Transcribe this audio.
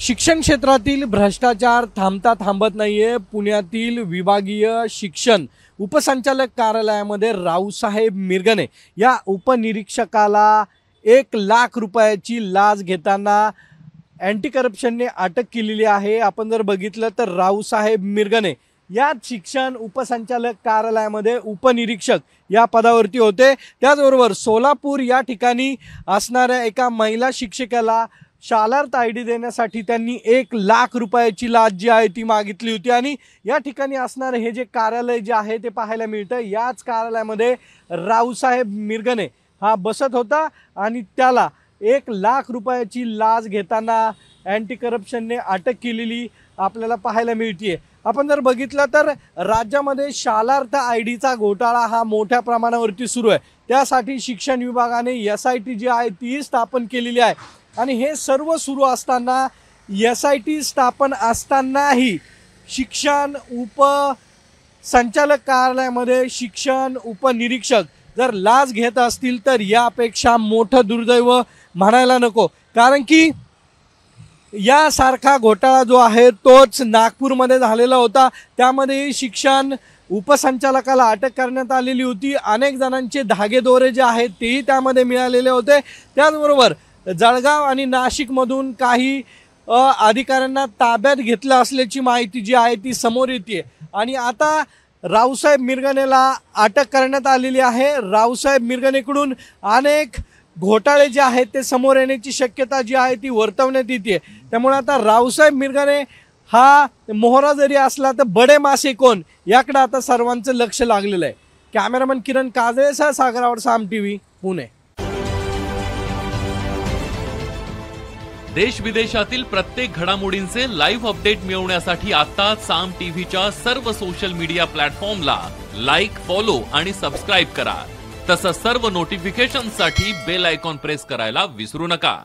शिक्षण क्षेत्रातील भ्रष्टाचार थांबता थांबत नाहीये। पुण्यातील विभागीय शिक्षण उपसंचालक कार्यालयामध्ये रावसाहेब मिरगणे या उपनिरीक्षकाला 1 लाख रुपयाची लाच घेताना अँटी करप्शनने अटक केलेली आहे। आपण जर बघितलं तर रावसाहेब मिरगणे या शिक्षण उपसंचालक कार्यालयामध्ये उपनिरीक्षक या पदावरती होते। त्याचबरोबर सोलापूर या ठिकाणी असणाऱ्या एका महिला शिक्षकाला शालार्थ आयडी देण्यासाठी त्यांनी 1 लाख रुपयाची लाच जी आहे ती मागितली होती। आणि या ठिकाणी असणारे हे जे कार्यालय जे आहे ते पाहायला मिळतं। याच कार्यालयामध्ये रावसाहेब मिरगणे हा बसत होता आणि त्याला 1 लाख रुपयाची लाच घेताना अँटी करप्शनने अटक केलेली आपल्याला पाहायला मिळते। आपण जर बघितलं तर राज्यामध्ये शालार्थ आयडीचा घोटाळा हा मोठ्या प्रमाणावरती सुरू आहे। त्यासाठी शिक्षण विभागाने SIT जी आहे ती स्थापन केलेली आहे। आणि हे सर्व सुरू असताना SIT स्थापन असतानाही शिक्षण उपसंचालक कार्यालयामध्ये शिक्षण उपनिरीक्षक जर लाच घेत असतील तर यापेक्षा मोठं दुर्दैव म्हणायला नको। कारण की यासारखा घोटाळा जो आहे तोच नागपूरमध्ये झालेला होता। त्यामध्ये शिक्षण उपसंचालकाला अटक करण्यात आलेली होती। अनेक जणांचे धागेदोरे जे आहेत तेही त्यामध्ये मिळालेले होते। त्याचबरोबर जळगाव आणि नाशिकमधून काही अधिकाऱ्यांना ताब्यात घेतलं असल्याची माहिती जी आहे ती समोर येते। आणि आता रावसाहेब मिरगणेला अटक करण्यात आलेली आहे। रावसाहेब मिरगणेकडून अनेक घोटाळे जे आहेत ते समोर येण्याची शक्यता जी आहे ती वर्तवण्यात येते। त्यामुळे आता रावसाहेब मिरगणे हा मोहरा जरी असला तर बडे मासे कोण याकडे आता सर्वांचं लक्ष लागलेलं आहे। कॅमेरामन किरण काजळेसह सागरावर साम TV पुणे। देश विदेशातील प्रत्येक घडामोडींचे लाईव्ह अपडेट मिळवण्यासाठी आता साम टीव्हीच्या सर्व सोशल मीडिया प्लॅटफॉर्मला लाईक, फॉलो आणि सबस्क्राइब करा। तसंच सर्व नोटिफिकेशनसाठी बेल आयकॉन प्रेस करायला विसरू नका।